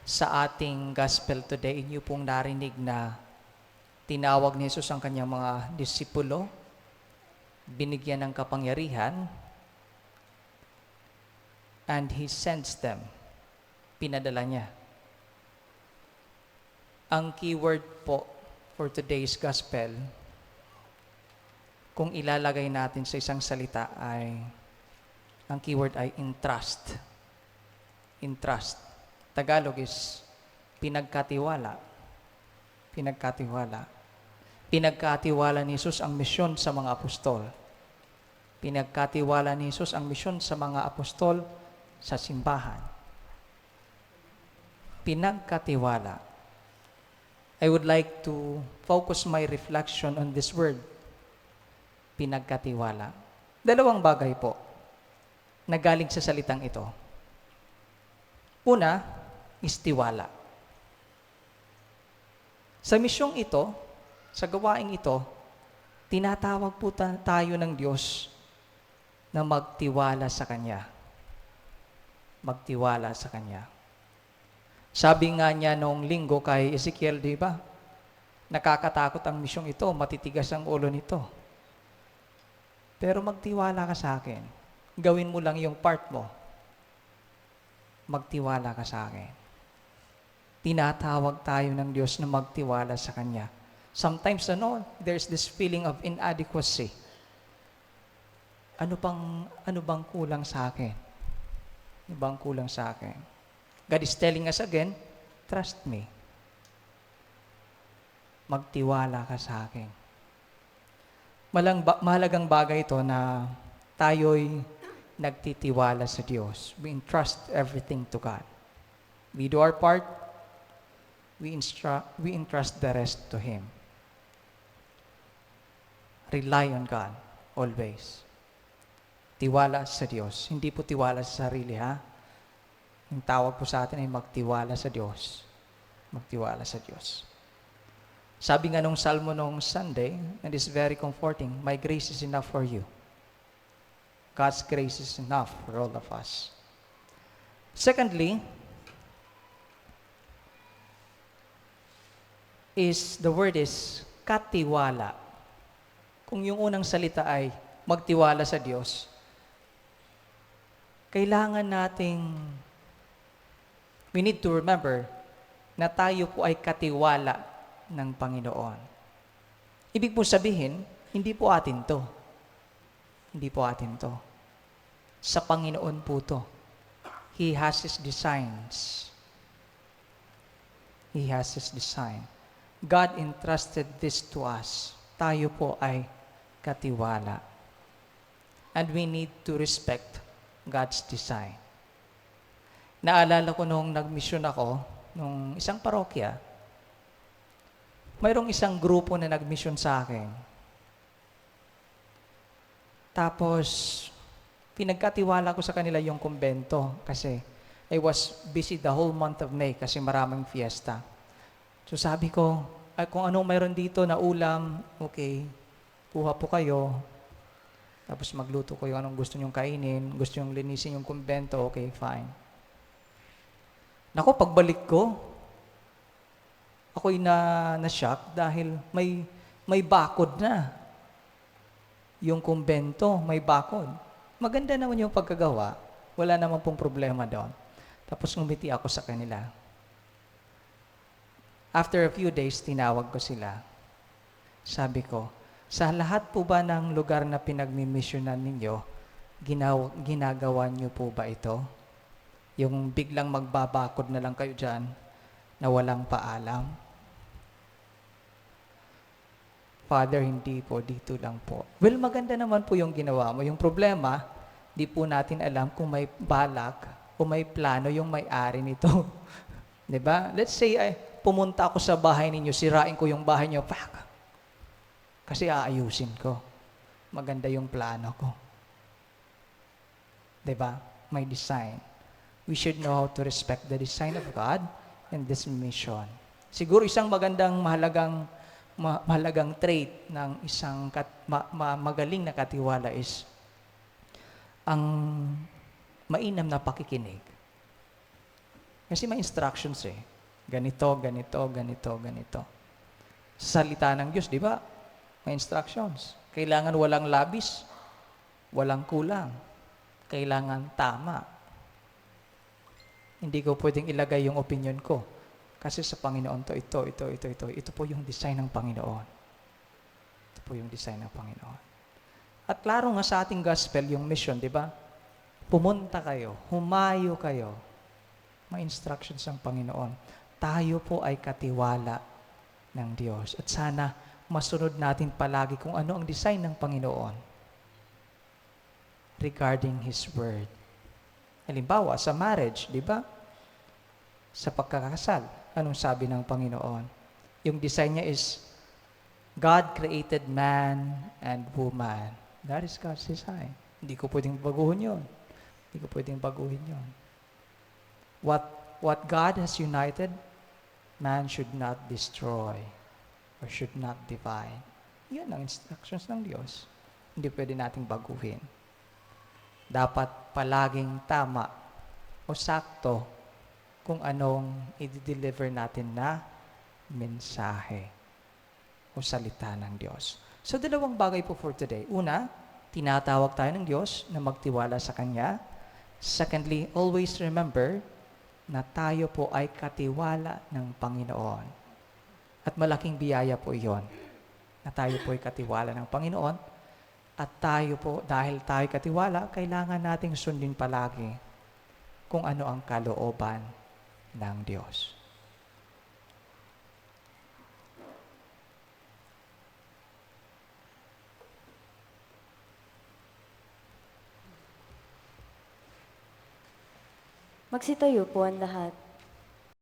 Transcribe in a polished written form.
Sa ating gospel today, inyo pong narinig na tinawag ni Jesus ang kanyang mga disipulo, binigyan ng kapangyarihan, and He sends them. Pinadala niya. Ang keyword po for today's gospel, kung ilalagay natin sa isang salita ang keyword ay entrust. Entrust. Tagalog is pinagkatiwala. Pinagkatiwala. Pinagkatiwala ni Jesus ang misyon sa mga apostol. Pinagkatiwala ni Jesus ang misyon sa mga apostol sa simbahan. Pinagkatiwala. I would like to focus my reflection on this word. Pinagkatiwala. Dalawang bagay po na galing sa salitang ito. Una is tiwala. Sa misyong ito, sa gawaing ito, tinatawag po tayo ng Diyos na magtiwala sa Kanya. Magtiwala sa Kanya. Sabi nga niya noong linggo kay Ezekiel, di ba? Nakakatakot ang misyong ito, matitigas ang ulo nito. Pero magtiwala ka sa akin. Gawin mo lang yung part mo. Magtiwala ka sa akin. Tinatawag tayo ng Diyos na magtiwala sa Kanya. Sometimes, there's this feeling of inadequacy. Ano bang kulang sa akin? Ano bang kulang sa akin? God is telling us again, trust me. Magtiwala ka sa akin. Mahalagang bagay ito na tayo'y nagtitiwala sa Diyos. We entrust everything to God. We do our part, we entrust the rest to Him. Rely on God, always. Tiwala sa Diyos. Hindi po tiwala sa sarili, ha? Yung tawag po sa atin ay magtiwala sa Diyos. Magtiwala sa Diyos. Sabi nga nung Salmo nung Sunday, and it's very comforting, my grace is enough for you. God's grace is enough for all of us. Secondly, the word is katiwala. Kung yung unang salita ay magtiwala sa Diyos, kailangan we need to remember na tayo po ay katiwala ng Panginoon. Ibig po sabihin, hindi po atin to. Hindi po atin to. Sa Panginoon po to. He has His designs. He has His design. God entrusted this to us. Tayo po ay katiwala. And we need to respect God's design. Naalala ko nung nag-mission ako, nung isang parokya, mayroong isang grupo na nag-mission sa akin. Tapos, pinagkatiwala ko sa kanila yung kumbento kasi I was busy the whole month of May kasi maraming fiesta. So sabi ko, kung anong mayroon dito na ulam, okay, kuha po kayo. Tapos magluto ko yung anong gusto nyong kainin, gusto nyong linisin yung kumbento, okay, fine. Naku, pagbalik ko, ako'y na-shock dahil may bakod na. Yung kumbento, may bakod. Maganda naman yung pagkagawa. Wala naman pong problema doon. Tapos ngumiti ako sa kanila. After a few days, tinawag ko sila. Sabi ko, sa lahat po ba ng lugar na pinagmimisyonan ninyo, ginagawa niyo po ba ito? Yung biglang magbabakod na lang kayo dyan na walang paalam? Father, hindi po, dito lang po. Well, maganda naman po yung ginawa mo. Yung problema, di po natin alam kung may balak o may plano yung may-ari nito. Diba? Let's say, pumunta ako sa bahay ninyo, sirain ko yung bahay nyo, kasi aayusin ko. Maganda yung plano ko. Diba? May design. We should know how to respect the design of God and this mission. Siguro isang mahalagang trait ng isang magaling na katiwala is ang mainam na pakikinig. Kasi may instructions eh. Ganito, ganito, ganito, ganito. Sa salita ng Diyos, di ba? May instructions. Kailangan walang labis, walang kulang. Kailangan tama. Hindi ko pwedeng ilagay yung opinion ko. Kasi sa Panginoon to, ito. Ito po yung design ng Panginoon. Ito po yung design ng Panginoon. At klaro nga sa ating gospel, yung mission, di ba? Pumunta kayo, humayo kayo. May instructions ng Panginoon. Tayo po ay katiwala ng Diyos. At sana masunod natin palagi kung ano ang design ng Panginoon regarding His Word. Halimbawa, sa marriage, di ba? Sa pagkakasal, anong sabi ng Panginoon? Yung design niya is, God created man and woman. That is God's design. Hindi ko pwedeng baguhin yun. Hindi ko pwedeng baguhin yun. What God has united, man should not destroy or should not divide. Yan ang instructions ng Diyos. Hindi pwede nating baguhin. Dapat palaging tama o sakto kung anong i-deliver natin na mensahe o salita ng Diyos. So, dalawang bagay po for today. Una, tinatawag tayo ng Diyos na magtiwala sa Kanya. Secondly, always remember na tayo po ay katiwala ng Panginoon. At malaking biyaya po iyon, na tayo po ay katiwala ng Panginoon. At tayo po, dahil tayo katiwala, kailangan nating sundin palagi kung ano ang kalooban ng Diyos. Magsitayo po ang lahat.